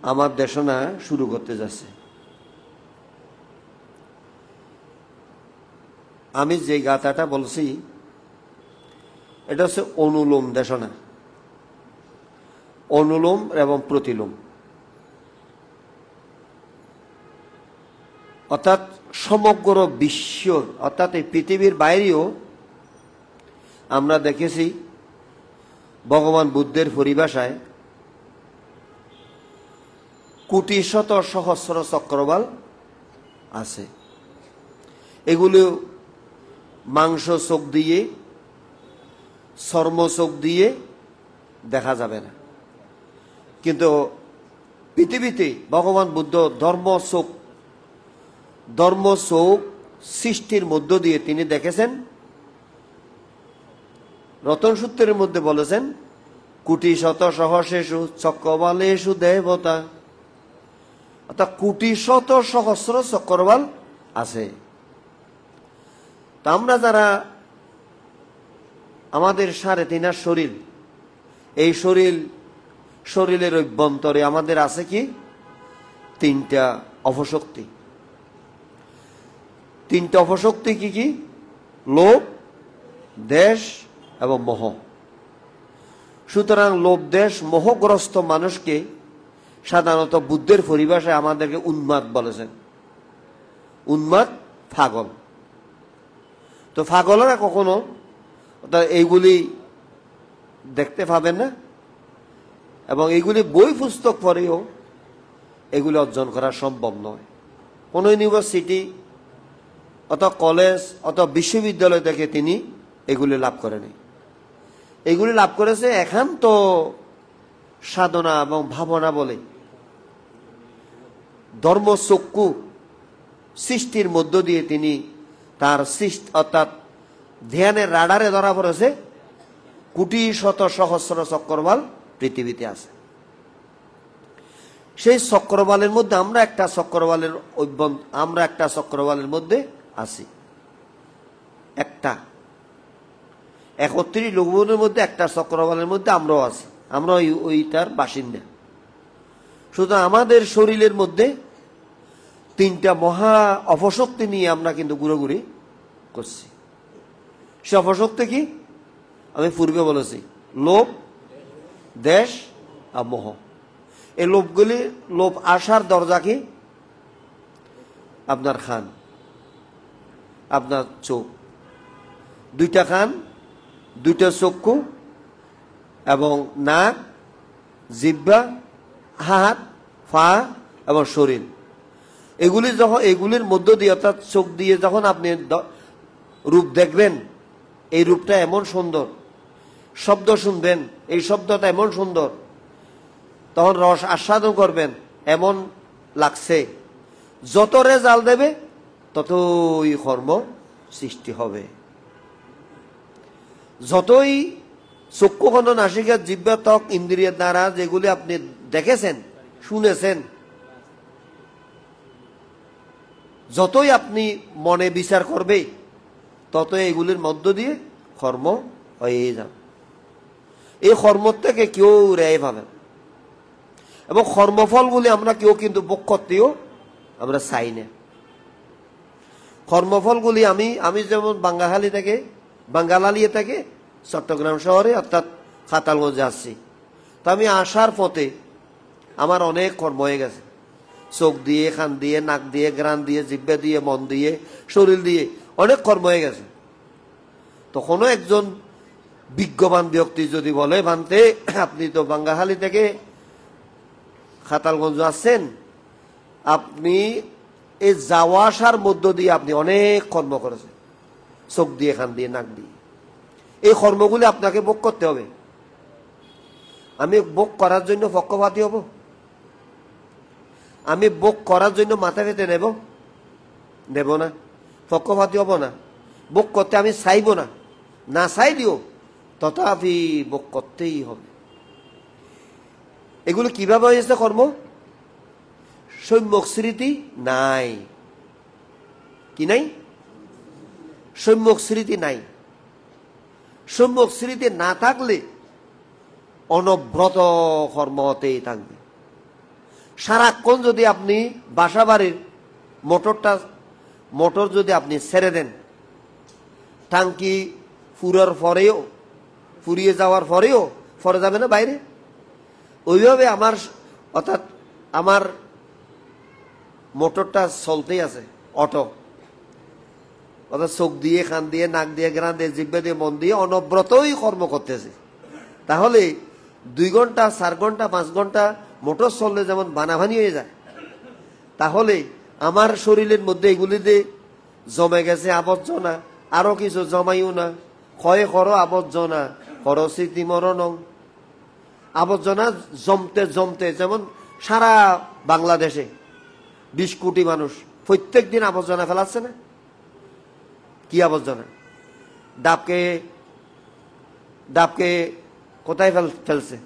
আমার দেশনা শুরু করতে যাচ্ছে। আমি যে গাথাটা বলছি এটা হচ্ছে অনুলোম দেশনা, অনুলোম এবং প্রতিলোম। অর্থাৎ সমগ্র বিশ্ব, অর্থাৎ এই পৃথিবীর বাইরেও আমরা দেখেছি ভগবান বুদ্ধের পরিভাষায় কোটি শত সহস্র চক্রবাল আছে। এগুলো মাংস চোখ দিয়ে, চর্ম চোখ দিয়ে দেখা যাবে না, কিন্তু পৃথিবীতে ভগবান বুদ্ধ ধর্ম চোখ সৃষ্টির মধ্য দিয়ে তিনি দেখেছেন। রতন সূত্রের মধ্যে বলেছেন কোটি শত সহস্রেষু চক্রবালেষু দেবতা, অর্থাৎ কোটি শত সহস্র চক্রবাল আছে। তা আমরা যারা আমাদের 3.5 শরীর, এই শরীরের অভ্যন্তরে আমাদের আছে কি 3টা অপশক্তি। 3টা অপশক্তি কি কি? লোভ, দেশ এবং মোহ। সুতরাং লোভ, দেশ, মোহগ্রস্ত মানুষকে সাধারণত বুদ্ধের পরিভাষায় আমাদেরকে উন্মাদ বলেছেন। উন্মাদ, পাগল। তো পাগলরা কখনো এইগুলি দেখতে পাবেন না, এবং এইগুলি বই পুস্তক পড়েও এগুলি অর্জন করা সম্ভব নয়। কোনো ইউনিভার্সিটি অথবা কলেজ অথবা বিশ্ববিদ্যালয় থেকে তিনি এগুলি লাভ করেনি। এগুলি লাভ করেছে একান্ত সাধনা এবং ভাবনা বলে। ধর্মচক্ষু সৃষ্টির মধ্য দিয়ে তিনি তার সৃষ্টি, অর্থাৎ ধ্যানের রাডারে ধরা পড়েছে কোটি শত সহস্র চক্রবাল পৃথিবীতে আছে। সেই চক্রবালের মধ্যে আমরা একটা চক্রবালের মধ্যে আছি। একটা 31 লঘুবনের মধ্যে একটা চক্রবালের মধ্যে আমরাও আছি। আমরা ওইটার বাসিন্দা। সুতরাং আমাদের শরীরের মধ্যে 3টা মহা অপশক্তি নিয়ে আমরা কিন্তু ঘুরোঘুরি করছি। সে অপশক্তি কি? আমি পূর্বে বলেছি লোভ, দেশ আর মোহ। এই লোভ আসার দরজা কি? আপনার কান, আপনার চোখ, 2টা কান, 2টা চক্ষু এবং নাক, জিহ্বা, হাত, পা এবং শরীর। এগুলির মধ্য দিয়ে, অর্থাৎ চোখ দিয়ে যখন আপনি রূপ দেখবেন, এই রূপটা এমন সুন্দর, শব্দ শুনবেন, এই শব্দটা এমন সুন্দর, তখন রস আস্বাদন করবেন, এমন লাগছে। যত রেজাল্ট দেবে ততই কর্ম সৃষ্টি হবে। যতই চক্ষু, কর্ণ, নাসিকা, জিহ্বা, ত্বক, ইন্দ্রিয়ের দ্বারা যেগুলি আপনি দেখেছেন, শুনেছেন, যতই আপনি মনে বিচার করবে ততই এগুলির মধ্য দিয়ে কর্ম হয়ে যাবে। এই কর্ম থেকে কেউ রেহাই পাবে, এবং কর্মফলগুলি আমরা কেউ কিন্তু ভোগ করতেও আমরা চাই না। কর্মফলগুলি আমি যেমন বাঙ্গালালিয়া থেকে চট্টগ্রাম শহরে অর্থাৎ খাতালগঞ্জে আসছি। তা আমি আসার পথে আমার অনেক কর্ম হয়ে গেছে। চোখ দিয়ে, কান দিয়ে, নাক দিয়ে, ঘ্রাণ দিয়ে, জিহ্বা দিয়ে, মন দিয়ে, শরীর দিয়ে অনেক কর্ম হয়ে গেছে। তখনও একজন বিজ্ঞবান ব্যক্তি যদি বলে, ভান্তে আপনি তো বাঙ্গাহালি থেকে খাতালগঞ্জ আসছেন, আপনি এই যাওয়া আসার মধ্য দিয়ে আপনি অনেক কর্ম করেছেন, চোখ দিয়ে, কান দিয়ে, নাক দিয়ে। এই কর্মগুলি আপনাকে ভোগ করতে হবে। আমি ভোগ করার জন্য পক্ষপাতী হব? আমি ভোগ করার জন্য মাথা পেতে নেব না, পক্ষপাতী হব না। ভোগ করতে আমি চাইব না, না চাইলেও তথাপি ভোগ করতেই হবে। এগুলো কিভাবে হয়েছে কর্ম? সম্যক স্মৃতি নাই। কি নাই? সম্যক স্মৃতি নাই। সম্যক স্মৃতি না থাকলে অনব্রত কর্ম হতেই থাকবে। সারাক্ষণ যদি আপনি বাসা বাড়ির মোটর যদি আপনি ছেড়ে দেন, টাঙ্কি ফুরিয়ে যাওয়ার পরেও ফরে যাবে না বাইরে, ওইভাবে অর্থাৎ আমার মোটরটা চলতেই আছে, অটো, অর্থাৎ চোখ দিয়ে, কান দিয়ে, নাক দিয়ে, গ্রান দিয়ে, জিহ্বা দিয়ে, মন দিয়ে অনবরতই কর্ম করতেছে। তাহলে 2 ঘন্টা, 4 ঘন্টা, 5 ঘন্টা মোটর চললে যেমন বানাভানি হয়ে যায়, তাহলে আমার শরীরের মধ্যে এগুলিতে জমে গেছে আবর্জনা, আরো কিছু জমাইও না, ক্ষয় করো আবর্জনা, করো স্মৃতি মরণং। আবর্জনা জমতে জমতে, যেমন সারা বাংলাদেশে 20 কোটি মানুষ প্রত্যেক দিন আবর্জনা ফেলাচ্ছে না? কি আবর্জনা? ডাবকে কোথায় ফেলছে?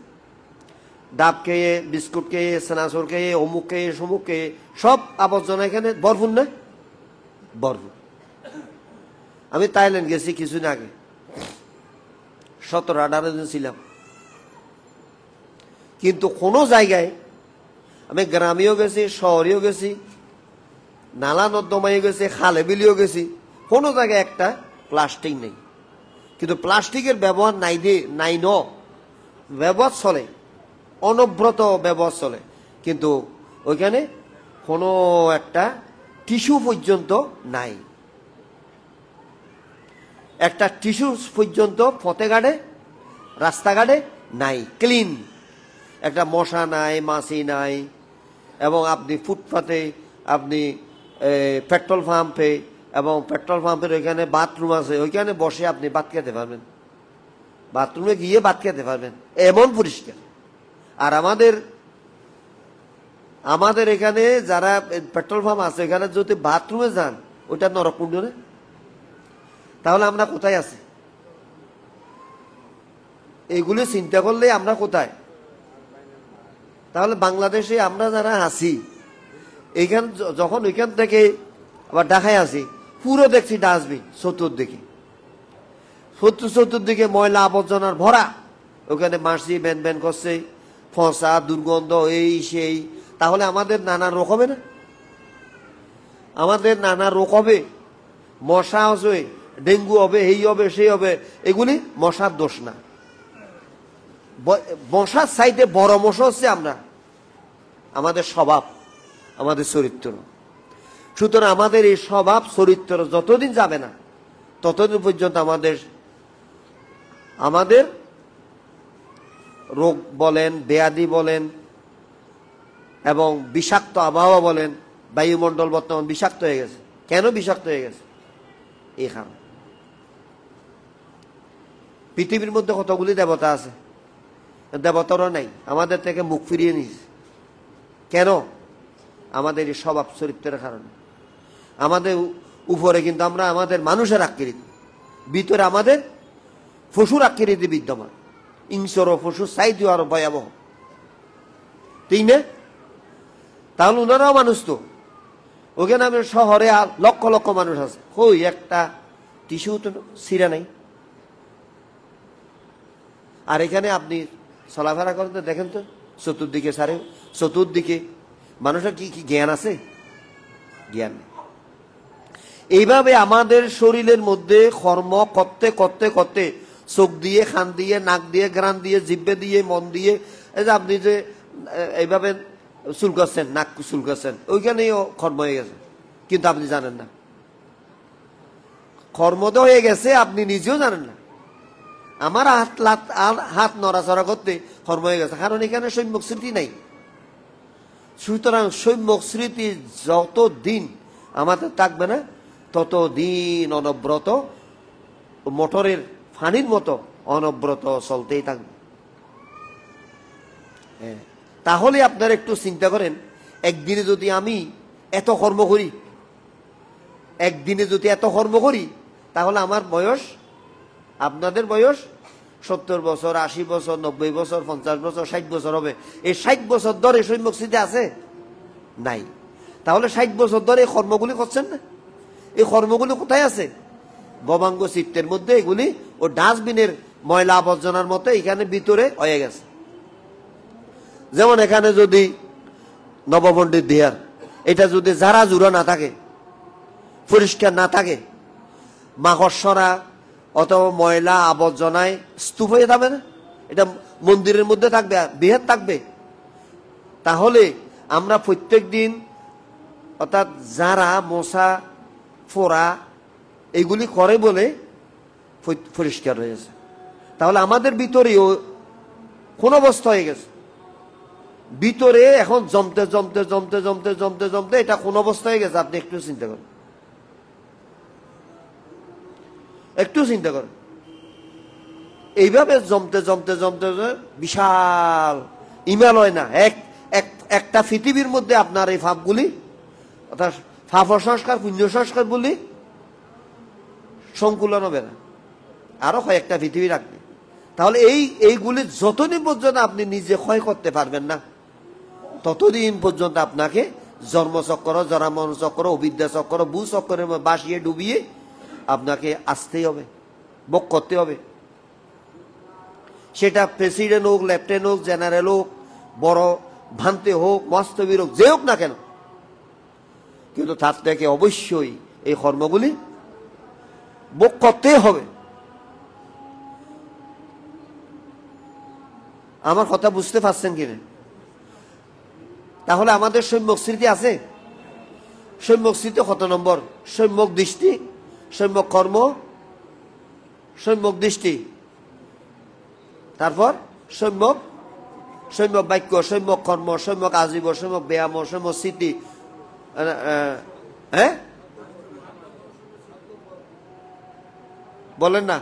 ডাব খেয়ে, বিস্কুট খেয়ে, সেনাসুর খেয়ে, অমুক খেয়ে, সমুক খেয়ে, সব আবর্জনা এখানে ভরপুর না? ভরপুর। আমি থাইল্যান্ড গেছি কিছুদিন আগে, 17-18 দিন ছিলাম, কিন্তু কোনো জায়গায়, আমি গ্রামেও গেছি, শহরেও গেছি, নালা নর্দমায় গেছি, খালে বিলিও গেছি, কোনো জায়গায় একটা প্লাস্টিক নেই। কিন্তু প্লাস্টিকের ব্যবহার নাই ব্যবহার চলে, অনবরত ব্যবহার চলে, কিন্তু ওইখানে কোনো একটা টিস্যু পর্যন্ত নাই। একটা টিস্যু পর্যন্ত পথেঘাটে, রাস্তাঘাটে নাই, ক্লিন। একটা মশা নাই, মাছি নাই। এবং আপনি ফুটপাতে, আপনি পেট্রোল পাম্পে, এবং পেট্রোল পাম্পের ওইখানে বাথরুম আছে, ওইখানে বসে আপনি ভাত খেতে পারবেন, বাথরুমে গিয়ে ভাত খেতে পারবেন, এমন পরিষ্কার। আর আমাদের এখানে যারা পেট্রোল পাম্প আছে, এখানে যদি বাথরুমে যান, ওইটা নরককুণ্ড না? তাহলে আমরা কোথায় আছি? এইগুলি চিন্তা করলে আমরা কোথায়? তাহলে বাংলাদেশে আমরা যারা আছি, যখন ওইখান থেকে আবার ঢাকায় আছি, পুরো দেখছি ডাস্টবিন চতুর্দিকে ময়লা আবর্জনার ভরা। ওখানে মাছি ব্যান করছে, ফসা, দুর্গন্ধ, এই সেই। তাহলে আমাদের নানা রোগ হবে না? আমাদের নানা রোগ হবে, মশা হবে, ডেঙ্গু হবে, এই হবে, সেই হবে। এগুলি মশার দোষ না। মশার সাইডে বড় মশা হচ্ছে আমাদের স্বভাব, আমাদের চরিত্র। সুতরাং আমাদের এই স্বভাব চরিত্র যতদিন যাবে না, ততদিন পর্যন্ত আমাদের রোগ বলেন, ব্যাধি বলেন, এবং বিষাক্ত আবহাওয়া বলেন, বায়ুমণ্ডল বর্তমান বিষাক্ত হয়ে গেছে। কেন বিষাক্ত হয়ে গেছে? এই কারণ। পৃথিবীর মধ্যে কতগুলি দেবতা আছে, দেবতারও নাই, আমাদের থেকে মুখ ফিরিয়ে নিয়েছে। কেন? আমাদের এই স্বভাব চরিত্রের কারণে। আমাদের উপরে কিন্তু আমরা আমাদের মানুষের আকৃতি, ভিতরে আমাদের পশুর আকৃতি বিদ্যমান। ইংসর পশু চাইতেও আরো ভয়াবহ, ঠিক না? তাহলে ওনারাও মানুষ তো। ওখানে আমি শহরে লক্ষ লক্ষ মানুষ আছে, কই একটা টিস্যু তো ছিঁড়া নাই। আর এখানে আপনি চলাফেরা করেন তো, দেখেন তো চতুর্দিকে মানুষের কি জ্ঞান আছে? জ্ঞান নেই। এইভাবে আমাদের শরীরের মধ্যে কর্ম করতে করতে করতে, চোখ দিয়ে, কান দিয়ে, নাক দিয়ে, গ্রান দিয়ে, জিহ্বা দিয়ে, মন দিয়ে, এই যে আপনি যে এইভাবে চুলকাচ্ছেন, নাক চুলকাচ্ছেন, ওইখানেও কর্ম হয়ে গেছে, কিন্তু আপনি জানেন না। কর্ম তো হয়ে গেছে, আপনি নিজেও জানেন না। আমার হাত নড়াচড়া করতে কর্ম হয়ে গেছে, কারণ এখানে সম্যক স্মৃতি নাই। সুতরাং সম্যক স্মৃতি যতদিন আমাদের থাকবে না, ততদিন অনবরত মোটরের ফানির মতো অনবরত চলতেই থাকবে। তাহলে আপনারা একটু চিন্তা করেন, একদিনে যদি আমি এত কর্ম করি, তাহলে আমার বয়স, আপনাদের বয়স 70 বছর, 80 বছর, 90 বছর, 50 বছর, 60 বছর হবে। এই 60 বছর ধরে সম্যক স্মৃতি আছে? নাই। তাহলে 60 বছর ধরে এই কর্মগুলি করছেন না? এই কর্মগুলি কোথায় আছে? ভবাঙ্গ চিত্তের মধ্যে। এগুলি ও ডাস্টবিনের ময়লা আবর্জনার মতো এখানে ভিতরে হয়ে গেছে। যেমন এখানে যদি নবপণ্ডিত দেয়ার, এটা যদি যারা জুড়া না থাকে, পরিষ্কার না থাকে, মাকড়সরা অথবা ময়লা আবর্জনায় স্তূপ হয়ে যাবে না, এটা মন্দিরের মধ্যে থাকবে, বৃহৎ থাকবে। তাহলে আমরা প্রত্যেক দিন অর্থাৎ যারা মশা ফোড়া এইগুলি করে বলে পরিষ্কার হয়েছে। তাহলে আমাদের ভিতরেও কোন অবস্থা হয়ে গেছে, ভিতরে এখন জমতে জমতে জমতে জমতে জমতে জমতে এটা কোন অবস্থা হয়ে গেছে, আপনি একটু চিন্তা করেন, একটু চিন্তা করেন। এইভাবে জমতে জমতে জমতে বিশাল হিমালয় না, একটা পৃথিবীর মধ্যে আপনার এই ফাপগুলি অর্থাৎ ফাপ সংস্কার পুণ্য সংস্কার বলি সংকুলন হবে না, আরো কয়েকটা পৃথিবী রাখবে। তাহলে এইগুলি যতদিন পর্যন্ত আপনি নিজে ক্ষয় করতে পারবেন না, ততদিন পর্যন্ত আপনাকে জন্মচক্র, জরামরণ চক্র, অবিদ্যা চক্র, ভূচক্রের বাসিয়ে ডুবিয়ে আপনাকে আসতেই হবে, ভোগ করতে হবে। সেটা প্রেসিডেন্ট হোক, লেফটেন্যান্ট হোক, জেনারেল হোক, বড় ভান্তে হোক, মস্তবীর হোক, যে হোক না কেন, কিন্তু তার থেকে অবশ্যই এই কর্মগুলি ভোগ করতে হবে। আমার কথা বুঝতে পারছেন কিনা? তাহলে আমাদের সম্যক স্মৃতি আছে। সম্যক স্মৃতি কত নম্বর? সম্যক দৃষ্টি, সম্যক কর্ম, সম্যক দৃষ্টি, তারপর সম্যক বাক্য, সম্যক কর্ম, সম্যক আজীব, সম্যক ব্যায়াম, সম্যক স্মৃতি। হ্যাঁ বলেন না,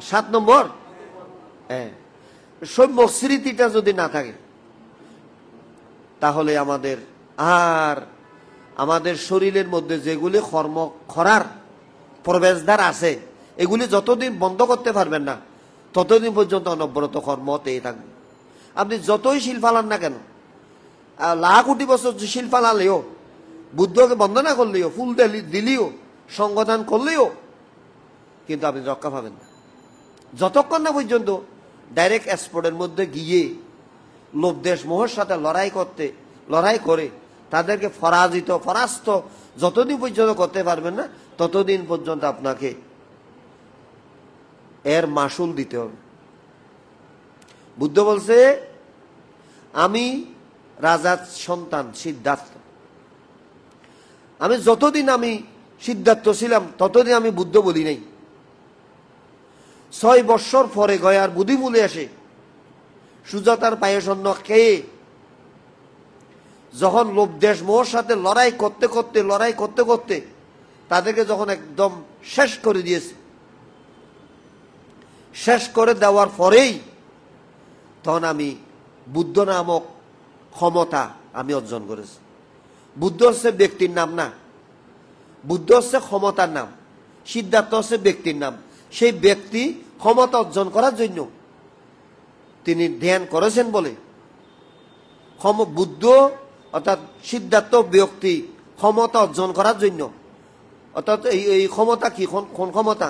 7 নম্বর। হ্যাঁ, সম্যক স্মৃতিটা যদি না থাকে তাহলে আমাদের শরীরের মধ্যে যেগুলি কর্ম করার প্রবেশদ্বার আছে, এগুলি যতদিন বন্ধ করতে পারবেন না ততদিন পর্যন্ত অনবরত কর্ম হতেই থাকবে। আপনি যতই শিল ফালান না কেন, লাখ কোটি বছর শিল ফালালেও, বুদ্ধকে বন্দনা করলেও, ফুল দিলেও, সংগঠন করলেও কিন্তু আপনি রক্ষা পাবেন না, যতক্ষণ না পর্যন্ত ডাইরেক্ট এক্সপোর্টের মধ্যে গিয়ে লোভ দেশ মোহের সাথে লড়াই করে তাদেরকে পরাস্ত যতদিন পর্যন্ত করতে পারবেন না ততদিন পর্যন্ত আপনাকে এর মাসুল দিতে হবে। বুদ্ধ বলছে, আমি রাজার সন্তান সিদ্ধার্থ, আমি যতদিন আমি সিদ্ধার্থ ছিলাম ততদিন আমি বুদ্ধ বলি নাই। 6 বৎসর পরে গয়ার বুদ্ধিমূলে এসে সুজাতার পায়ে সন্ন খেয়ে যখন লোভ দেশ মোহর সাথে লড়াই করতে করতে তাদেরকে যখন একদম শেষ করে দিয়েছে, শেষ করে দেওয়ার পরেই তখন আমি বুদ্ধ নামক ক্ষমতা আমি অর্জন করেছি। বুদ্ধ হচ্ছে ব্যক্তির নাম না, বুদ্ধ হচ্ছে ক্ষমতার নাম, সিদ্ধার্থ হচ্ছে ব্যক্তির নাম। সেই ব্যক্তি ক্ষমতা অর্জন করার জন্য তিনি ধ্যান করেছেন বলে বুদ্ধ অর্থাৎ সিদ্ধার্থ ব্যক্তি ক্ষমতা অর্জন করার জন্য, অর্থাৎ এই ক্ষমতা কি, কোন ক্ষমতা?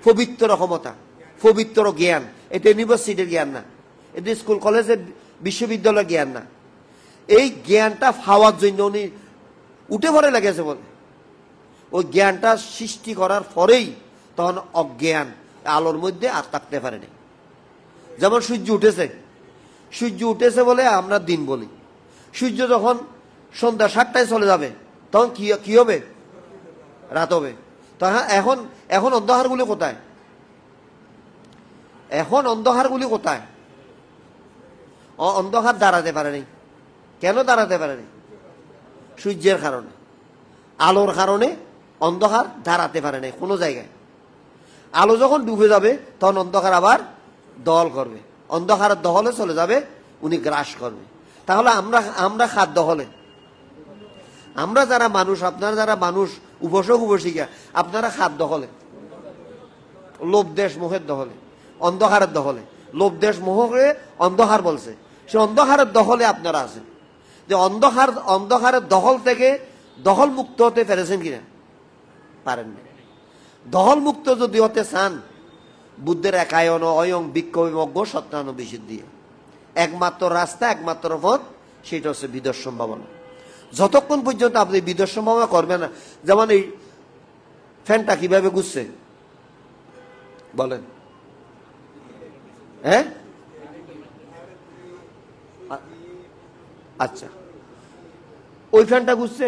পবিত্র ক্ষমতা, পবিত্র জ্ঞান। এটা ইউনিভার্সিটির জ্ঞান না, এটা স্কুল কলেজের বিশ্ববিদ্যালয়ের জ্ঞান না। এই জ্ঞানটা পাওয়ার জন্য উনি উঠে পড়ে লেগেছে বলে, ওই জ্ঞানটা সৃষ্টি করার পরেই তখন অজ্ঞান আলোর মধ্যে আর থাকতে পারেনি। যেমন সূর্য উঠেছে বলে আমরা দিন বলি। সূর্য যখন সন্ধ্যা 7টায় চলে যাবে তখন কি হবে? রাত হবে। তখন এখন অন্ধকারগুলি কোথায়? অন্ধকার দাঁড়াতে পারেনি। কেন দাঁড়াতে পারেনি? সূর্যের কারণে, আলোর কারণে অন্ধকার দাঁড়াতে পারে না কোনো জায়গায়। আলো যখন ডুবে যাবে তখন অন্ধকার আবার দহল করবে, অন্ধকারের দহলে চলে যাবে, উনি গ্রাস করবে। তাহলে আমরা খাদ্য হলে, আমরা যারা মানুষ, আপনারা যারা মানুষ, উপাসক উপাসিকা, আপনারা খাদ্য হলে লোভ দেশ মোহের দহলে, অন্ধকারের দহলে। লোভ দেশ মোহকে অন্ধকার বলছে, সে অন্ধকারের দহলে আপনারা আছেন। যে অন্ধকারের দহল থেকে দহল মুক্ত হতে পেরেছেন কিনা? পারেন না। দহল মুক্ত যদি হতে চান, বুদ্ধের একায়ন অয়ং বিক্ষোভমজ্ঞ সত্যানুবিশুদ্ধি দিয়ে একমাত্র রাস্তা, একমাত্র পথ, সেটা হচ্ছে বিদর্শন ভাবনা। যতক্ষণ পর্যন্ত আপনি বিদর্শন ভাবনা করবেন না, যেমন এই ফ্যানটা কিভাবে ঘুরছে বলেন, হ্যাঁ? আচ্ছা, ওই ফ্যানটা ঘুরছে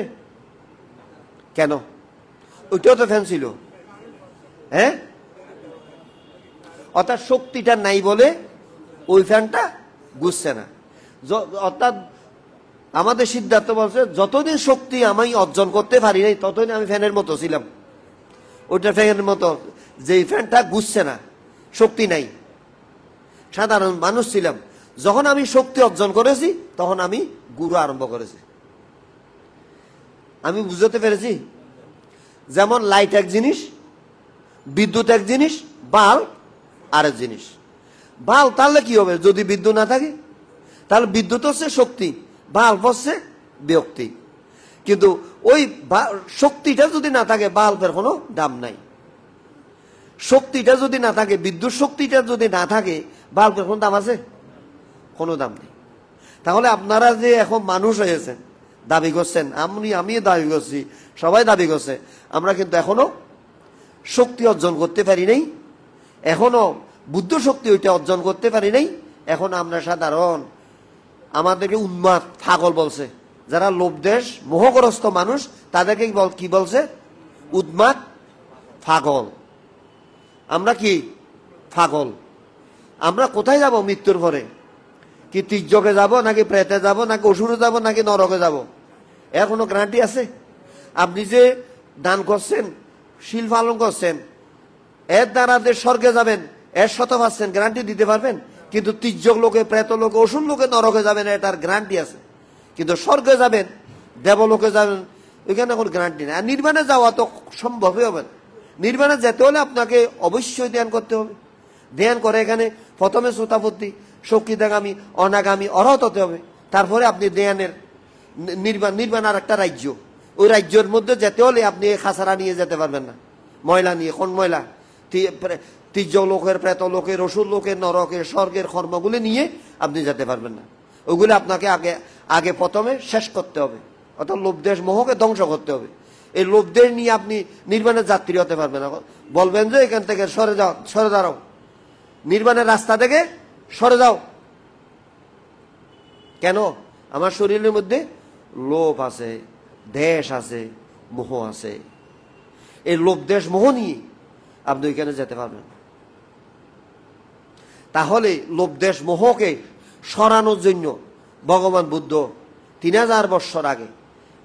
কেন? ওইটাও তো ফ্যান ছিল, হ্যাঁ? অর্থাৎ শক্তিটা নাই বলে ওই ফ্যানটা ঘুরছে না। অর্থাৎ আমাদের সিদ্ধার্থ বলছে, যতদিন শক্তি আমি অর্জন করতে পারি নাই ততদিন আমি ফ্যানের মতো ছিলাম। ওইটা ফ্যানের মতো, যে ফ্যানটা ঘুরছে না, শক্তি নাই, সাধারণ মানুষ ছিলাম। যখন আমি শক্তি অর্জন করেছি তখন আমি ঘুরা আরম্ভ করেছি। আমি বুঝতে পেরেছি? যেমন লাইট এক জিনিস, বিদ্যুৎ এক জিনিস, বাল্ব আরেক জিনিস। বাল্ব তাহলে কি হবে যদি বিদ্যুৎ না থাকে? তাহলে বিদ্যুৎ হচ্ছে শক্তি, বাল্ব হচ্ছে বিরক্তি। কিন্তু ওই শক্তিটা যদি না থাকে বাল্বের কোনো দাম নাই। শক্তিটা যদি না থাকে, বিদ্যুৎ শক্তিটা যদি না থাকে, বাল্বের কোনো দাম আছে? কোনো দাম নেই। তাহলে আপনারা যে এখন মানুষ হয়েছেন, দাবি করছেন, আমি দাবি করছি, সবাই দাবি করছে, আমরা কিন্তু এখনো শক্তি অর্জন করতে পারি নাই, এখনো বুদ্ধ শক্তি ওইটা অর্জন করতে পারি নাই। এখন আমরা সাধারণ, আমাদেরকে উন্মাদ পাগল বলছে। যারা লোভদেশ মোহগ্রস্ত মানুষ তাদেরকে কি বলছে? উন্মাদ পাগল। আমরা কি পাগল? আমরা কোথায় যাব মৃত্যুর পরে? কি তির্যকে যাব, নাকি প্রেতে যাব, নাকি অসুরে যাব, নাকি নরকে যাব? এর কোনো গ্যারান্টি আছে? আপনি যে দান করছেন, শিল পালন করছেন, এর দ্বারা যে স্বর্গে যাবেন, এর 100% গ্যারান্টি দিতে পারবেন? কিন্তু তির্যক লোকে, প্রেত লোকে, অসুর লোকে নরকে যাবেন, এটার গ্যারান্টি আছে। কিন্তু স্বর্গে যাবেন, দেবলোকে যাবেন, ওইখানে কোনো গ্যারান্টি নেই। আর নির্বাণে যাওয়া তো সম্ভবই হবে না। নির্বাণে যেতে হলে আপনাকে অবশ্যই ধ্যান করতে হবে। ধ্যান করে এখানে প্রথমে শ্রোতাপত্তি, শক্তিদাগামী, অনাগামী, অরহত হতে হবে। তারপরে আপনি ধ্যানের নির্বাণ আর একটা রাজ্য, ওই রাজ্যের মধ্যে যেতে হলে আপনি খাসারা নিয়ে যেতে পারবেন না। ময়লা নিয়ে, কোন ময়লা? তির্য লোকের, প্রেত লোকের, অসুর লোকের, নরকের, স্বর্গের কর্মগুলি নিয়ে আপনি যেতে পারবেন না। ওগুলো আপনাকে আগে প্রথমে শেষ করতে হবে, অর্থাৎ লোভদেশ মোহকে ধ্বংস করতে হবে। এই লোভদেশ নিয়ে আপনি নির্বাণের যাত্রী হতে পারবেন না। বলবেন যে এখান থেকে সরে যাও, সরে দাঁড়াও, নির্বাণের রাস্তা থেকে সরে যাও। কেন? আমার শরীরের মধ্যে লোভ আছে, দেশ আছে, মোহ আছে। এই লোভ দেশ মোহ নিয়ে আপনি ওইখানে যেতে পারবেন। তাহলে লোভ দেশ মোহকে সরানোর জন্য ভগবান বুদ্ধ 3000 বছর আগে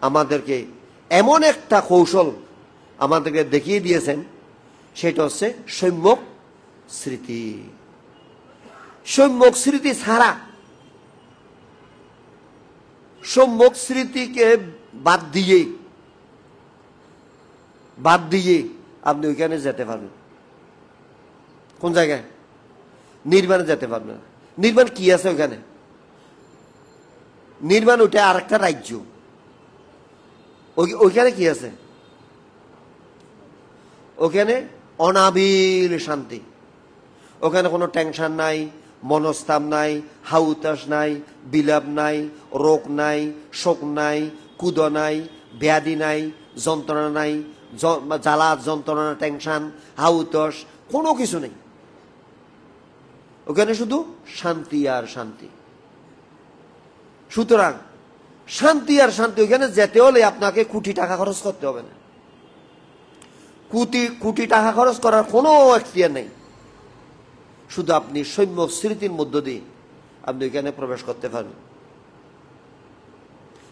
আমাদেরকে এমন একটা কৌশল আমাদেরকে দেখিয়ে দিয়েছেন, সেটা হচ্ছে সম্যক স্মৃতি। সম্যক স্মৃতি ছাড়া, সম্যক স্মৃতিকে বাদ দিয়ে আপনি ওইখানে যেতে পারবেন। কোন জায়গায়? নির্বাণে যেতে পারবেন। নির্বাণ কি আছে ওখানে? নির্বাণ ওইটা আর একটা রাজ্য। ওইখানে কি আছে? ওখানে অনাবিল শান্তি। ওখানে কোনো টেনশন নাই, মনস্তাপ নাই, হাউতাস নাই, বিলাপ নাই, রোগ নাই, শোক নাই, কুদ নাই, ব্যাধি নাই, যন্ত্রণা নাই, জ্বালা যন্ত্রণা, টেনশন, হাউতাস, কোনো কিছু নেই। ওখানে শুধু শান্তি আর শান্তি। সুতরাং শান্তি আর শান্তি, ওইখানে যেতে হলে আপনাকে কোটি টাকা খরচ করতে হবে না। কোটি টাকা খরচ করার কোনো এখতিয়ার নেই। শুধু আপনি সম্যক স্মৃতির মধ্য দিয়ে আপনি ওইখানে প্রবেশ করতে পারবেন।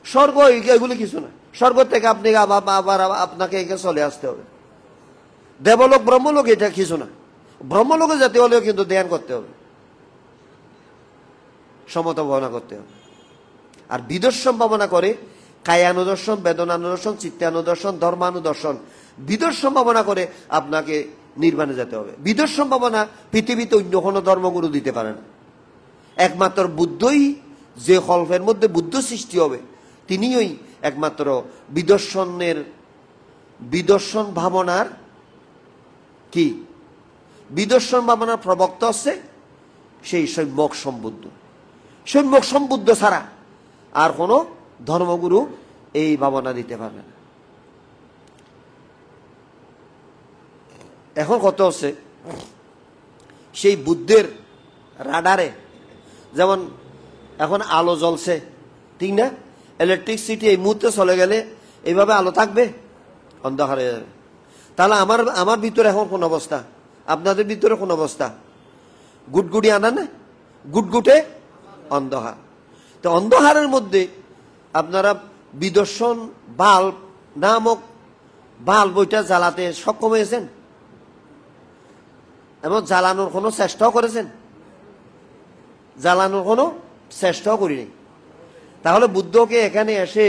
স্বর্গ এগুলি কিছু না। স্বর্গ থেকে আপনি আবার আপনাকে এখানে চলে আসতে হবে। দেবলোক, ব্রহ্মলোক এটা কিছু না। ব্রহ্মলোকে যেতে হলেও কিন্তু ধ্যান করতে হবে, সমতা ভাবনা করতে হবে। আর বিদর্শন ভাবনা করে কায়ানুদর্শন, বেদনানুদর্শন, চিত্তানুদর্শন, ধর্মানুদর্শন, বিদর্শন ভাবনা করে আপনাকে নির্বাণে যেতে হবে। বিদর্শন ভাবনা পৃথিবীতে অন্য কোনো ধর্মগুরু দিতে পারে না। একমাত্র বুদ্ধই, যে কল্পের মধ্যে বুদ্ধ সৃষ্টি হবে, তিনিই একমাত্র বিদর্শন ভাবনার কি বিদর্শন ভাবনার প্রবক্তা হচ্ছে সেই সম্যক সম্বুদ্ধ। সম্যক সম্বুদ্ধ ছাড়া আর কোনো ধর্মগুরু এই ভাবনা দিতে পারবে না। এখন কত হচ্ছে সেই বুদ্ধের রাডারে, যেমন এখন আলো জ্বলছে, ঠিক না? ইলেকট্রিসিটি এই মুহূর্তে চলে গেলে এইভাবে আলো থাকবে? অন্ধকার হয়ে যাবে। তাহলে আমার ভিতরে এখন কোন অবস্থা, আপনাদের ভিতরে কোন অবস্থা? গুটগুটি আনা না, গুটগুটে অন্ধকার। তো অন্ধকারের মধ্যে আপনারা বিদর্শন বাল্ব নামক বাল্ব বইটা জ্বালাতে সক্ষম হয়েছেন এবং জ্বালানোর কোনো চেষ্টাও করেছেন? জ্বালানোর কোনো চেষ্টাও করিনি। তাহলে বুদ্ধকে এখানে এসে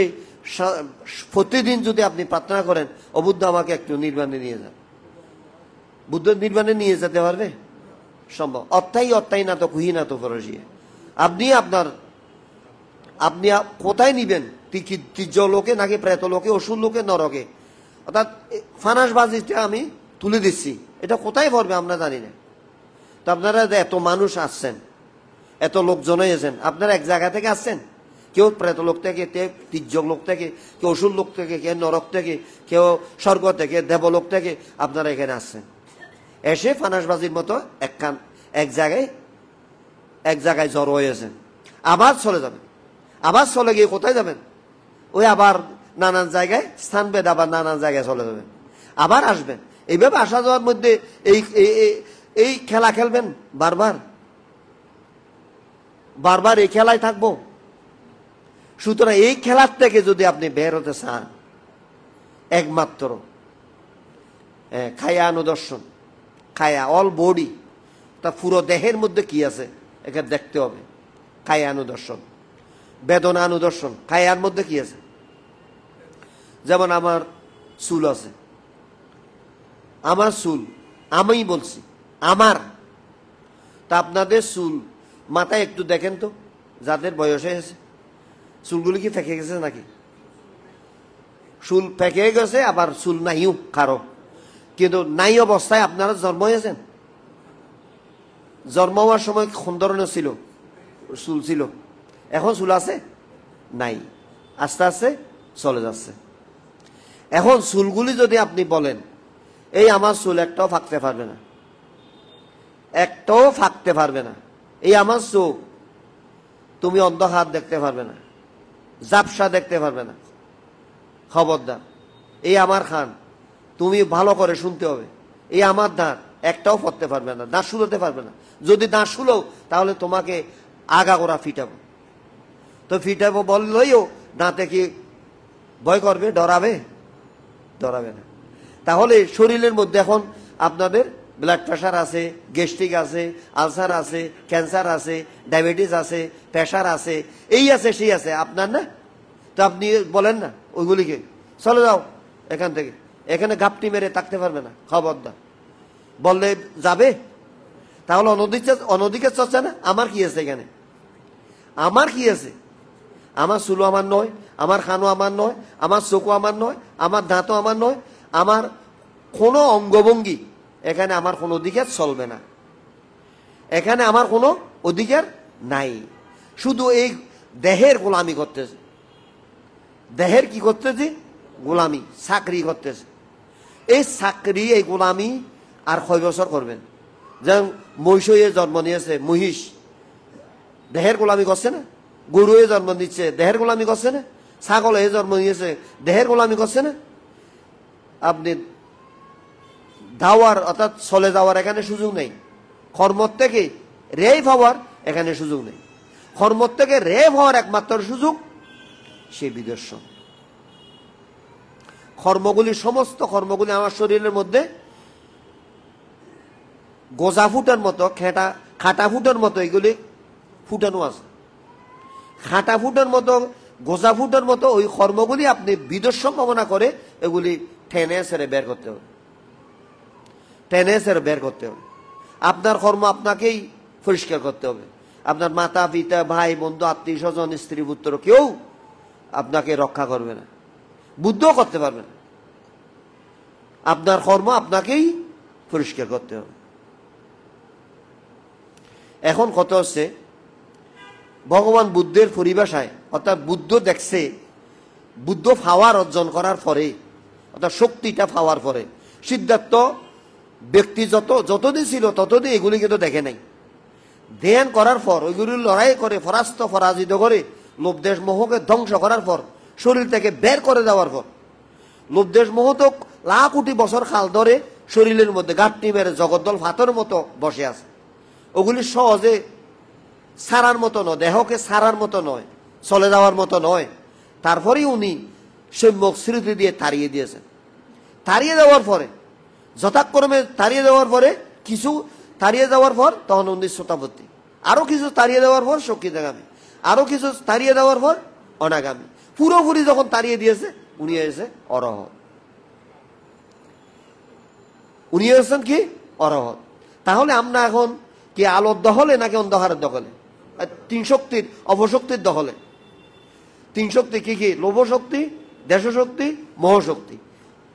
প্রতিদিন যদি আপনি প্রার্থনা করেন, ও বুদ্ধ আমাকে একটু নির্বাণে নিয়ে যান, বুদ্ধ নির্বাণে নিয়ে যেতে পারবে? সম্ভব। অত্যাই না তো কুহি না তো ফরসিয়ে। আপনি কোথায় নিবেন? তীর্য লোকে নাকি প্রেত লোকে, অসুর লোকে, নরকে? অর্থাৎ ফানাসবাজিটা আমি তুলে দিচ্ছি, এটা কোথায় পড়বে আমরা জানি না। তো আপনারা এত মানুষ আসছেন, এত লোকজন হয়েছেন, আপনারা এক জায়গা থেকে আসছেন। কেউ প্রেত লোক থেকে, কেউ তীর্য লোক থেকে, কেউ অসুর লোক থেকে, কেউ নরক থেকে, কেউ স্বর্গ থেকে, দেবলোক থেকে আপনারা এখানে আসছেন। এসে ফানাসবাজির মতো এক জায়গায় জড়ো হয়েছেন। আবার চলে যাবেন। আবার চলে গিয়ে কোথায় যাবেন? ওই আবার নানান জায়গায় স্থান ভেদ, আবার নানান জায়গায় চলে যাবেন, আবার আসবেন। এইভাবে আসা যাওয়ার মধ্যে এই খেলা খেলবেন বারবার বারবার, এই খেলায় থাকবো। সুতরাং এই খেলার থেকে যদি আপনি বের হতে চান, একমাত্র খায়া অনুদর্শন, খায়া অল বডি, তা পুরো দেহের মধ্যে কি আছে একে দেখতে হবে। খায়া অনুদর্শন, বেদনা অনুদর্শন, খায়ার মধ্যে কি আছে? যেমন আমার চুল আছে, আমার চুল, আমি বলছি আমার। তা আপনাদের চুল মাথায় একটু দেখেন তো, যাদের বয়স হয়েছে চুলগুলি কি ফেঁকে গেছে নাকি? চুল ফেঁকে গেছে, আবার চুল নাইও কারো, কিন্তু নাই অবস্থায় আপনারা জন্ম হয়েছেন। জন্ম হওয়ার সময় কোন ধরনের ছিল? চুল ছিল। এখন চুল আছে? নাই, আস্তে আস্তে চলে যাচ্ছে। এখন চুলগুলি যদি আপনি বলেন এই আমার চুল, একটাও ফাঁকতে পারবে না, একটাও ফাঁকতে পারবে না। এই আমার চোখ, তুমি অন্ধকার দেখতে পারবে না, ঝাপসা দেখতে পারবে না, খবরদার। এই আমার খান, তুমি ভালো করে শুনতে হবে। এই আমার দাঁত, একটাও পড়তে পারবে না, দাঁত শুলোতে পারবে না। যদি দাঁত শুলো তাহলে তোমাকে আগাগোড়া ফিটাবো। তো ফিটাবো বললেও দাঁতে কি ভয় করবে? ডরাবে? ডরাবে না। তাহলে শরীরের মধ্যে এখন আপনাদের ব্লাড প্রেশার আছে, গ্যাস্ট্রিক আছে, আলসার আছে, ক্যান্সার আছে, ডায়াবেটিস আছে, প্রেশার আছে, এই আছে সেই আছে আপনার না? তো আপনি বলেন না ওইগুলিকে চলে যাও এখান থেকে, এখানে গাপটি মেরে থাকতে পারবে না, খবরদার বললে যাবে? তাহলে অনধিকার চর্চা না? আমার কি আছে এখানে? আমার কি আছে? আমার চুলো আমার নয়, আমার খানো আমার নয়, আমার চোখও আমার নয়, আমার দাঁতও আমার নয়, আমার কোনো অঙ্গভঙ্গি এখানে আমার কোনো অধিকার চলবে না। এখানে আমার কোনো অধিকার নাই। শুধু এই দেহের গোলামি করতেছে। দেহের কি করতেছে? গোলামি, চাকরি করতেছে। এই চাকরি, এই গোলামি আর কয় বছর করবেন? যেমন মহিষ জন্ম নিয়েছে, মহিষ দেহের গোলামি করছে না? গরু জন্ম দিচ্ছে, দেহের গোলামি করছে না? ছাগল জন্ম নিয়েছে, দেহের গোলামি করছে না? আপনি দাওয়ার অর্থাৎ চলে যাওয়ার এখানে সুযোগ নেই। কর্মর থেকে রেপ হওয়ার এখানে সুযোগ নেই। কর্মর থেকে রেপ হওয়ার একমাত্র সুযোগ সেই বিদর্শন। কর্মগুলি, সমস্ত কর্মগুলি আমার শরীরের মধ্যে গোজা ফুটার মতো, খাটা ফুটার মতো এগুলি ফুটানো আছে। খাটা ফুটার মতো, গোজা ফুটার মতো ওই কর্মগুলি আপনি বিদর্শন ভাবনা করে এগুলি টেনে সেরে বের করতে হবে, টেনে সেরে বের করতে হবে। আপনার কর্ম আপনাকেই পরিষ্কার করতে হবে। আপনার মাতা পিতা, ভাই বন্ধু, আত্মীয় স্বজন, স্ত্রী পুত্র কেউ আপনাকে রক্ষা করবে না, বুদ্ধও করতে পারবে না। আপনার কর্ম আপনাকেই পরিষ্কার করতে হবে। এখন কত হচ্ছে ভগবান বুদ্ধের পরিভাষায়, অর্থাৎ বুদ্ধ দেখছে, বুদ্ধ পাওয়ার অর্জন করার পরে, অর্থাৎ শক্তিটা পাওয়ার পরে, সিদ্ধার্থ ব্যক্তি যতদিন ছিল ততদিন এগুলি কিন্তু দেখে নাই। ধ্যান করার পর ওইগুলি লড়াই করে পরাজিত করে লোভ দেশ মোহকে ধ্বংস করার পর, শরীর থেকে বের করে দেওয়ার পর, লোভ দেশ মোহ তো লাখ কোটি বছর কাল ধরে শরীরের মধ্যে গাঁটনি মেরে জগদ্দল ফাতর মতো বসে আছে। ওগুলি সহজে সারার মতো নয়, দেহকে সারার মতো নয়, চলে যাওয়ার মতো নয়। তারপরেই উনি সম্যক স্মৃতি দিয়ে তাড়িয়ে দিয়েছেন। তাড়িয়ে দেওয়ার পরে যথাক্রমে তাড়িয়ে দেওয়ার পরে কিছু তাড়িয়ে দেওয়ার পর তখন উনি শ্রোতাপত্তি, আরো কিছু তাড়িয়ে দেওয়ার পর শক্তিদাগামী, আরো কিছু তাড়িয়ে দেওয়ার পর অনাগামী। পুরোপুরি যখন তাড়িয়ে দিয়েছে উনি এসে অরহৎ। উনি এসেছেন কি অরহৎ। তাহলে আমরা এখন কি আলোর দখলে নাকি অন্ধকারের দখলে? তিন শক্তির অপশক্তির দখলে। তিন শক্তি কি কি? লোভশক্তি, দেশশক্তি, মোহশক্তি।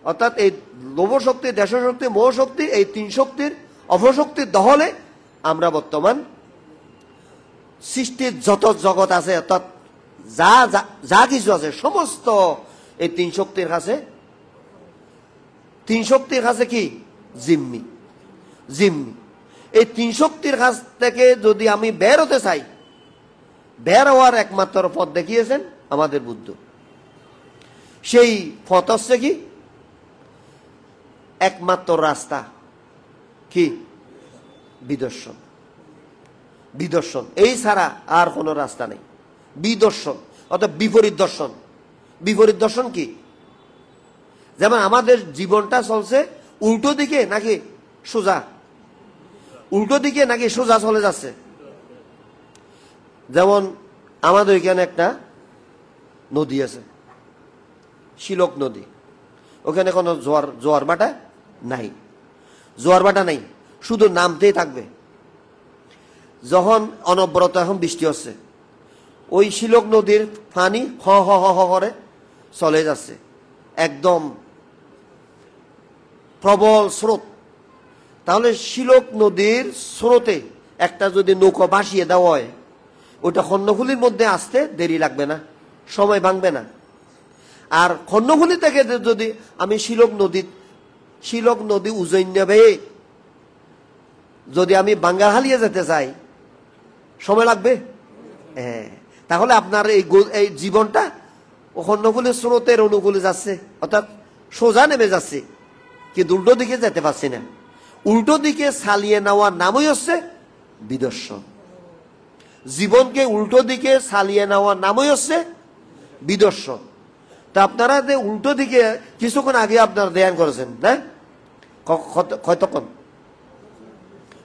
অর্থাৎ এই লোভশক্তি, দেশশক্তি, মোহশক্তি, এই তিন শক্তির অপশক্তির দখলে আমরা বর্তমান সৃষ্টির যত জগৎ আছে, অর্থাৎ যা যা কিছু আছে সমস্ত এই তিন শক্তির কাছে। তিন শক্তির কাছে কি? জিম্মি। জিম্মি। এই তিন শক্তির কাছ থেকে যদি আমি বের হতে চাই, বের হওয়ার একমাত্র পথ দেখিয়েছেন আমাদের বুদ্ধ। সেই পথ হচ্ছে কি? একমাত্র রাস্তা কি? বিদর্শন। বিদর্শন, এই ছাড়া আর কোনো রাস্তা নেই। বিদর্শন অর্থাৎ বিপরীত দর্শন। বিপরীত দর্শন কি? যেমন আমাদের জীবনটা চলছে উল্টো দিকে নাকি সোজা? উল্টো দিকে নাকি সোজা চলে যাচ্ছে? যেমন আমাদের এখানে একটা নদী আছে, শিলক নদী। ওখানে কোনো জোয়ার ভাটা নাই, জোয়ার ভাটা নাই, শুধু নামতেই থাকবে। যখন অনবরত এখন বৃষ্টি হচ্ছে, ওই শিলক নদীর পানি হ হ হ হ করে চলে যাচ্ছে, একদম প্রবল স্রোত। তাহলে শিলক নদীর স্রোতে একটা যদি নৌকা ভাসিয়ে দেওয়া হয়, ওইটা কর্ণফুলির মধ্যে আসতে দেরি লাগবে না, সময় ভাঙবে না। আর কর্ণফুলি থেকে যদি আমি শিলক নদী উজৈন্যবে যদি আমি বাঙ্গাহালিয়ে যেতে চাই, সময় লাগবে। হ্যাঁ, তাহলে আপনার এই জীবনটা কর্ণফুলির স্রোতের অনুকূলে যাচ্ছে, অর্থাৎ সোজা নেমে যাচ্ছে, কিন্তু উল্টো দিকে যেতে পারছি না। উল্টো দিকে চালিয়ে নেওয়ার নামই হচ্ছে বিদর্শন। জীবনকে উল্টো দিকে চালিয়ে নেওয়ার নামই হচ্ছে বিদর্শন। তা আপনারা যে উল্টো দিকে কিছুক্ষণ আগে আপনারা ধ্যান করেছেন, হ্যাঁ?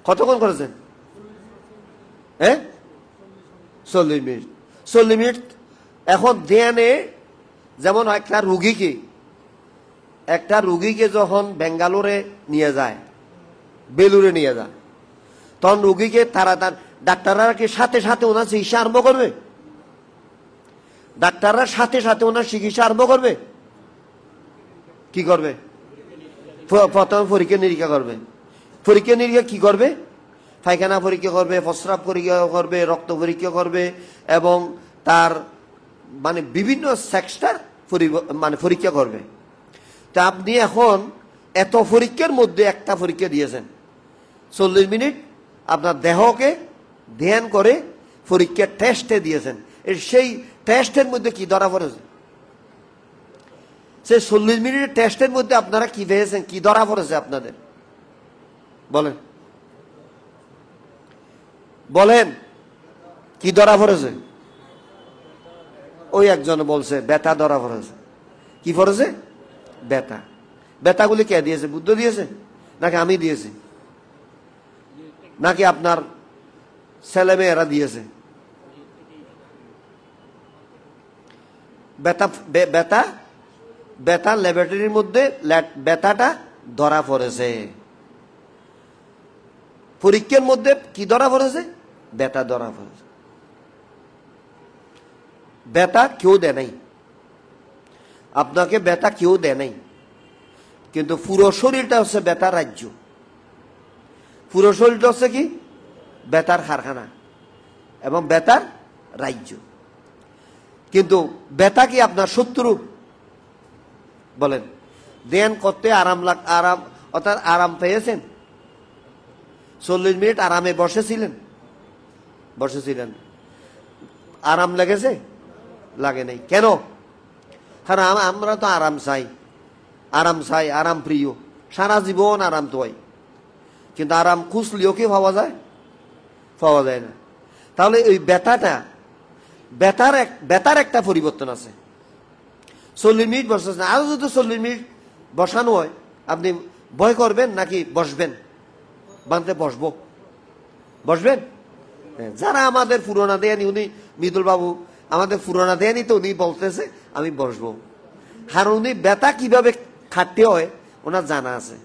কতক্ষণ করেছেন? হ্যাঁ, 40 মিনিট। 40 মিনিট। এখন ধ্যানে যেমন একটা রুগীকে যখন বেঙ্গালোরে নিয়ে যায়, বেলুরে নিয়ে যায়, তখন রুগীকে ডাক্তাররা কি সাথে সাথে ওনার চিকিৎসা আরম্ভ করবে? ডাক্তাররা সাথে সাথে ওনার চিকিৎসা আরম্ভ করবে? কি করবে? প্রথম পরীক্ষা নিরীক্ষা করবে। পরীক্ষা নিরীক্ষা কি করবে? পায়খানা পরীক্ষা করবে, প্রস্রাব পরীক্ষা করবে, রক্ত পরীক্ষা করবে, এবং তার মানে বিভিন্ন সেক্সটার পরীক্ষা করবে। তা আপনি এখন এত পরীক্ষার মধ্যে একটা পরীক্ষা দিয়েছেন, 40 মিনিট আপনার দেহকে ধ্যান করে পরীক্ষার টেস্টে দিয়েছেন। সেই টেস্টের মধ্যে কি ধরা পড়েছে? সেই 40 মিনিটের টেস্টের মধ্যে আপনারা কি পেয়েছেন? কি ধরা পড়েছে আপনাদের? বলেন বলেন, কি ধরা পড়েছে? ওই একজন বলছে ব্যথা ধরা পড়েছে। কি পড়েছে? ব্যথা। ব্যথাগুলি কে দিয়েছে? বুদ্ধ দিয়েছে নাকি আমি দিয়েছি নাকি আপনার ছেলে মেয়েরা দিয়েছে? ব্যথা ল্যাবরেটরির মধ্যে ব্যথাটা ধরা পড়েছে। পরীক্ষার মধ্যে কি ধরা পড়েছে? ব্যথা ধরা পড়েছে। ব্যথা কেউ দেয় নাই আপনাকে, ব্যথা কেউ দেয় নাই, কিন্তু পুরো শরীরটা হচ্ছে ব্যথা রাজ্য। পুরো শরীরটা হচ্ছে কি? বেতার কারখানা এবং বেতার রাজ্য। কিন্তু বেতা কি আপনার শত্রু? বলেন, ধ্যান করতে আরাম অর্থাৎ আরাম পেয়েছেন? 40 মিনিট আরামে বসেছিলেন? আরাম লেগেছে? লাগে নাই। কেন? কারণ আমরা তো আরাম চাই, আরাম প্রিয়, সারা জীবন আরাম তো হয়। কিন্তু আরাম খুঁজলেও কি পাওয়া যায়? পাওয়া যায় না। তাহলে ওই বেতার একটা পরিবর্তন আছে। 40 মিনিট বসেছেন, আরো যদি 40 মিনিট বসানো হয়, আপনি ভয় করবেন নাকি বসবেন? বানতে বসবেন। যারা আমাদের পুরোনা দেয়ানি, উনি মৃদুল বাবু আমাদের পুরোনা দেয়ানি, তো উনি বলতেছে আমি বসবো। আর উনি বেতা কিভাবে খাটতে হয় ওনার জানা আছে।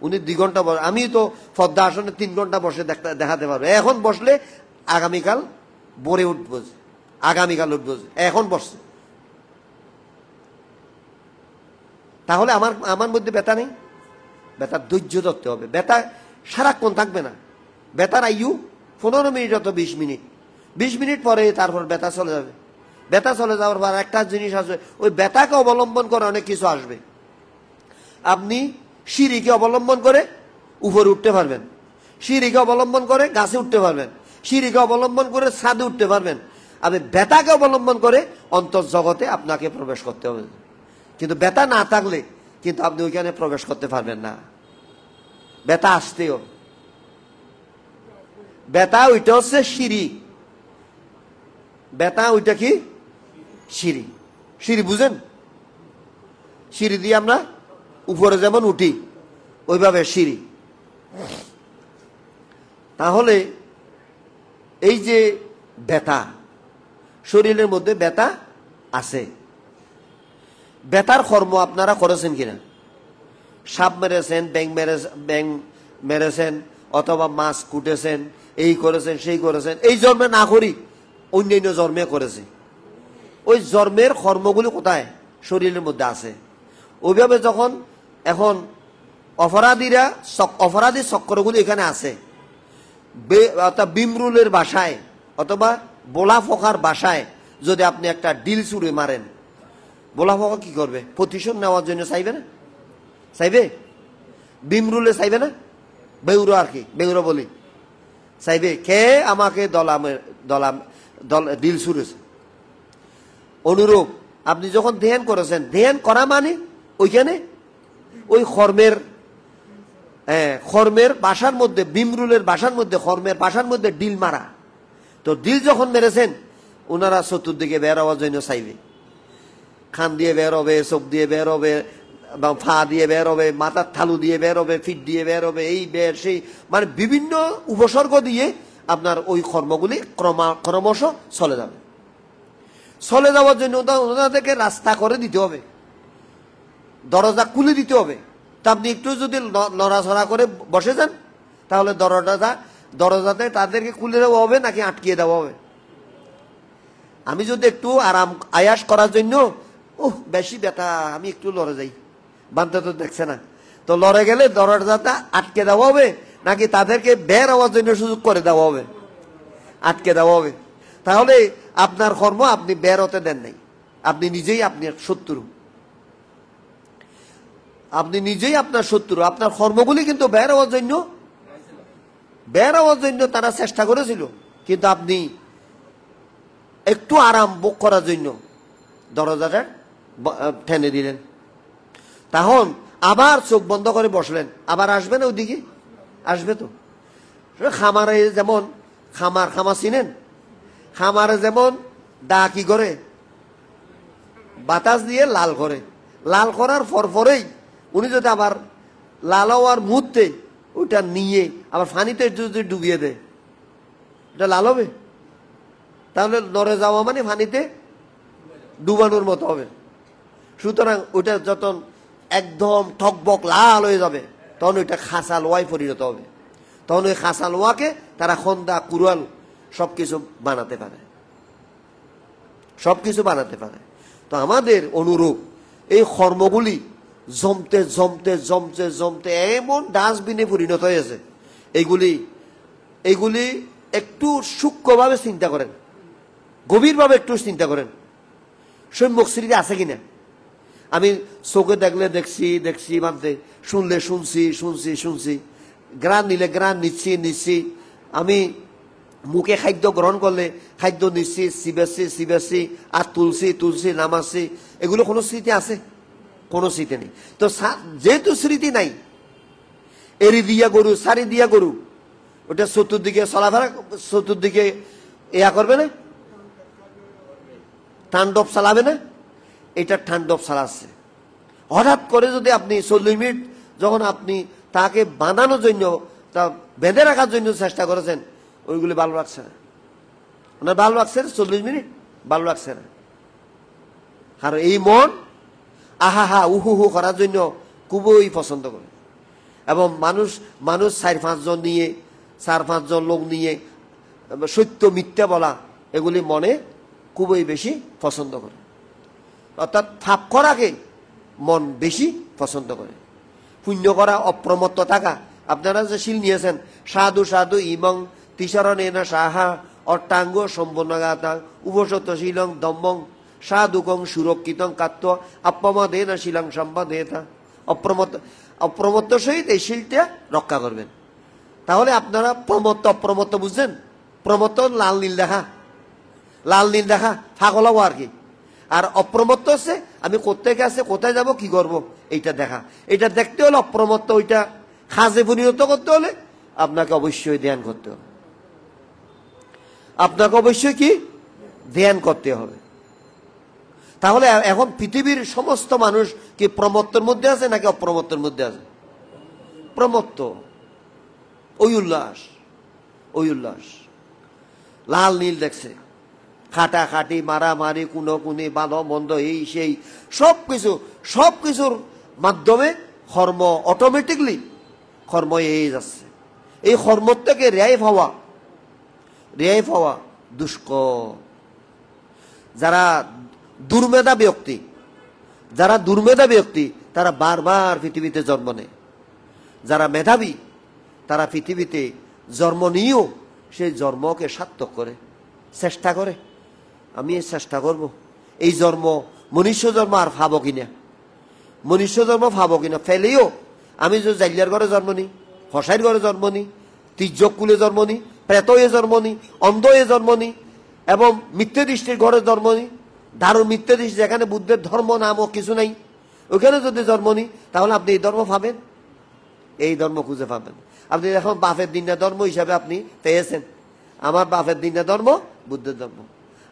উনি 2 ঘন্টা আমি তো পদ্মা আসনে 3 ঘন্টা বসে দেখাতে পারবো। এখন বসলে আগামীকাল ভোরে উঠবো, এখন বসছে। তাহলে আমার মধ্যে ব্যথা নেই? ব্যথার ধৈর্য ধরতে হবে। ব্যথা সারাক্ষণ থাকবে না। ব্যথার আয়ু 15 মিনিট অত 20 মিনিট, 20 মিনিট পরে তারপর ব্যথা চলে যাবে। ব্যথা চলে যাওয়ার পর একটা জিনিস আসবে, ওই ব্যথাকে অবলম্বন করে অনেক কিছু আসবে। আপনি সিঁড়িকে অবলম্বন করে উপরে উঠতে পারবেন, সিঁড়িকে অবলম্বন করে গাছে উঠতে পারবেন, সিঁড়িকে অবলম্বন করে ছাদে উঠতে পারবেন। আপনি ব্যথাকে অবলম্বন করে অন্তর্জগতে আপনাকে প্রবেশ করতে হবে। কিন্তু ব্যথা না থাকলে কিন্তু আপনি ওইখানে প্রবেশ করতে পারবেন না। ব্যথা আসতেও, ব্যথা ওইটা হচ্ছে সিঁড়ি। ব্যথা ওইটা কি? সিঁড়ি বুঝেন? সিঁড়ি দিয়ে আমরা উপরে যেমন উঠি, ওইভাবে সিঁড়ি। তাহলে এই যে ব্যথা, শরীরের মধ্যে ব্যথা আছে। ব্যথার কর্ম আপনারা করেছেন কিনা? সাপ মেরেছেন, ব্যাং মেরেছেন, অথবা মাছ কুটেছেন, এই করেছেন সেই করেছেন। এই জন্মে না করি অন্যান্য জন্মে করেছে। ওই জন্মের কর্মগুলি কোথায়? শরীরের মধ্যে আছে। ওইভাবে যখন এখন অপরাধী চক্রগুলি এখানে আছে, অর্থাৎ বিমরুলের বাসায় অথবা বোলা ফোকার বাসায় যদি আপনি একটা ডিল ছুড়ে মারেন, বোলা ফোকা কি করবে? প্রতিশোধ নেওয়ার জন্য চাইবে? বিমরুলে চাইবে না? বেউরো আর কি, বেউরো বলি, চাইবে কে আমাকে ডিল ছুড়েছে। অনুরূপ আপনি যখন ধ্যান করেছেন, ধ্যান করা মানে ওইখানে ওই কর্মের বাসার মধ্যে, বিমরুলের বাসার মধ্যে, কর্মের বাসার মধ্যে ডিল মারা। তো ডিল যখন মেরেছেন, ওনারা চতুর্দিকে বের হওয়ার জন্য চাইবে। খান দিয়ে বের হবে, চোখ দিয়ে বের হবে, ফা দিয়ে বের হবে, মাথার থালু দিয়ে বের হবে, ফিট দিয়ে বের হবে, এই বের সেই, মানে বিভিন্ন উপসর্গ দিয়ে আপনার ওই কর্মগুলি ক্রমশ চলে যাবে। চলে যাওয়ার জন্য ওনাদেরকে রাস্তা করে দিতে হবে, দরজা খুলে দিতে হবে। তা আপনি একটু যদি নড়াচড়া করে বসে যান, তাহলে দরজাতে তাদেরকে খুলে দেওয়া হবে নাকি আটকিয়ে দেওয়া হবে? আমি যদি একটু আরাম আয়াস করার জন্য বেশি ব্যথা, আমি একটু লড়ে যাই, বানতে তো দেখছে না, তো লড়ে গেলে দরজাটা আটকে দেওয়া হবে নাকি তাদেরকে বের হওয়ার জন্য সুযোগ করে দেওয়া হবে? আটকে দেওয়া হবে। তাহলে আপনার কর্ম আপনি বের হতে দেন নাই, আপনি নিজেই আপনার শত্রু। আপনার কর্মগুলি কিন্তু বের হওয়ার জন্য তারা চেষ্টা করেছিল, কিন্তু আপনি একটু আরাম ভোগ করার জন্য দরজাটা টেনে দিলেন। তখন আবার চোখ বন্ধ করে বসলেন, আবার আসবে না? ওইদিকে আসবে তো। খামারে যেমন খামার চিনেন? খামারে যেমন দা কি করে? বাতাস দিয়ে লাল করে, লাল করার পরেই উনি যদি আবার লাল হওয়ার মুহূর্তে ওইটা নিয়ে আবার পানিতে যদি ডুবিয়ে দেয়, এটা লাল হবে? তাহলে নড়ে যাওয়া মানে পানিতে ডুবানোর মতো হবে। সুতরাং ওইটা যখন একদম ঠকবক লাল হয়ে যাবে, তখন ওইটা খাসা লোয়ায় পরিণত হবে। তখন ওই খাসা লোয়াকে তারা খন্দা, কুড়াল সবকিছু বানাতে পারে। তো আমাদের অনুরূপ এই কর্মগুলি জমতে এমন ডাস্টবিনে পরিণত হয়েছে। এইগুলি একটু সূক্ষ্মভাবে চিন্তা করেন, গভীরভাবে একটু চিন্তা করেন সম্মুখ স্মৃতি আছে কিনা। আমি চোখে দেখলে দেখছি দেখছি মানতে, শুনলে শুনছি শুনছি শুনছি, গ্রান নিলে গ্রান নিচ্ছি নিচ্ছি, আমি মুখে খাদ্য গ্রহণ করলে খাদ্য নিচ্ছি, চিবাচ্ছি চিবাচ্ছি, আর তুলছি তুলছি নামাচ্ছি, এগুলো কোনো স্মৃতি আছে? কোনো স্মৃতি নেই। তো যেহেতু স্মৃতি নাই, এরি দিয়া গরু সারি দিয়া গরু, ওটা চতুর্দিকে চলাফেরা, চতুর্দিকে ইয়া করবে না, তাণ্ডব চালাবে না, এটা তাণ্ডব চালাচ্ছে। হঠাৎ করে যদি আপনি 40 মিনিট যখন আপনি তাকে বাঁধানোর জন্য, তা বেঁধে রাখার জন্য চেষ্টা করেছেন, ওইগুলি ভালো লাগছে না। ওনার ভালো লাগছে না 40 মিনিট, ভালো লাগছে না। আর এই মন আহা হা উহু হু করার জন্য খুবই পছন্দ করে। এবং মানুষ 4-5 জন নিয়ে, 4-5 জন লোক নিয়ে সত্য মিথ্যা বলা, এগুলি মনে খুবই বেশি পছন্দ করে। অর্থাৎ পাপ করাকে মন বেশি পছন্দ করে। পুণ্য করা, অপ্রমত্ত থাকা। আপনারা যে শিল নিয়েছেন, সাধু সাধু ইমং তিসরণে না সাহা অট্টাঙ্গ সম্পন্নগাতা উপসত শিলং দম্বং সাধুকং সুরক্ষিতং কাত্ত আপমদে না শিলং সম্পদেতা। অপ্রমত্ত সহিত এই শিলটা রক্ষা করবেন। তাহলে আপনারা প্রমত্ত অপ্রমত্ত বুঝছেন? প্রমত্ত লাল নীল দেখা, লাল নীল দেখা ফাগল হবো আর কি। আর অপ্রমত্ত হচ্ছে আমি কোথায় গেছে, কোথায় যাব, কি করব, এইটা দেখা। এটা দেখতে হলে অপ্রমত্ত, ওইটা খাজে পরিণত করতে হলে আপনাকে অবশ্যই ধ্যান করতে হবে। আপনাকে অবশ্যই কি ধ্যান করতে হবে। তাহলে এখন পৃথিবীর সমস্ত মানুষ কি প্রমত্তর মধ্যে আছে নাকি অপ্রমত্তর মধ্যে আছে? প্রমত্ত, ওই উল্লাস, ওই উল্লাস। লাল নীল দেখছে, খাটাখাটি মারামারি কুনোকুনি ভালো মন্দ এই সেই সবকিছুর মাধ্যমে কর্ম অটোমেটিকলি কর্ম এই যাচ্ছে। এই কর্ম থেকে রেহাই পাওয়া দুষ্কর। যারা দুর্মেধা ব্যক্তি তারা বারবার পৃথিবীতে জন্ম নেয়। যারা মেধাবী তারা পৃথিবীতে জন্ম নিয়েও সেই জন্মকে সার্থক করে, চেষ্টা করে। আমি চেষ্টা করব এই জন্ম, মনুষ্য জন্ম আর পাবো কিনা, মনুষ্য জন্ম পাবো কিনা। ফেলেও আমি যে জাইলিয়ার ঘরে জন্ম নিই, হসাইর ঘরে জন্ম নিই, তির্যক কুলে জন্ম নিই, প্রেত হয়ে জন্ম নিই, অন্ধ হয়ে জন্ম নিই, এবং মিথ্যে দৃষ্টির ঘরে জন্ম নিই, দারুণ মিথ্যে দৃষ্টি, যেখানে বুদ্ধের ধর্ম নামও কিছু নাই, ওখানে যদি জন্ম নিই, তাহলে আপনি এই ধর্ম পাবেন, এই ধর্ম খুঁজে পাবেন। আপনি এখন বাপের দিনটা ধর্ম হিসাবে আপনি পেয়েছেন। আমার বাপের দিনটা ধর্ম বুদ্ধের ধর্ম,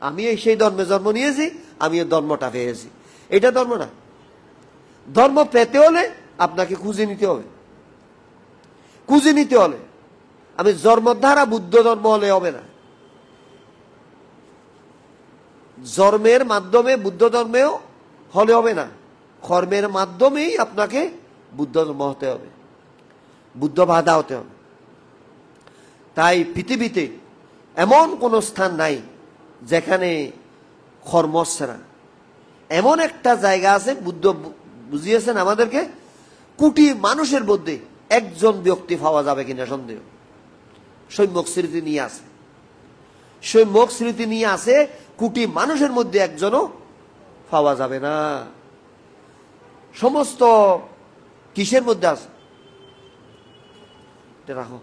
আমি সেই ধর্মে জন্ম নিয়েছি, আমি এই ধর্মটা পেয়েছি। এটা ধর্ম না। ধর্ম পেতে হলে আপনাকে খুঁজে নিতে হবে, খুঁজে নিতে হলে। আমি জন্মের দ্বারা বুদ্ধ ধর্ম হলে হবে না। জন্মের মাধ্যমে বুদ্ধ ধর্মেও হলে হবে না, কর্মের মাধ্যমেই আপনাকে বুদ্ধ ধর্ম হতে হবে, বুদ্ধ বাধা হতে হবে। তাই পৃথিবীতে এমন কোনো স্থান নাই যেখানে কর্ম ছাড়া। এমন একটা জায়গা আছে, বুদ্ধ বুঝিয়েছেন আমাদেরকে, কোটি মানুষের মধ্যে একজন ব্যক্তি পাওয়া যাবে কিনা সন্দেহ। সম্যক স্মৃতি নিয়ে আছে, সম্যক স্মৃতি নিয়ে আছে, কোটি মানুষের মধ্যে একজনও পাওয়া যাবে না। সমস্ত কিসের মধ্যে আছে? রাখো।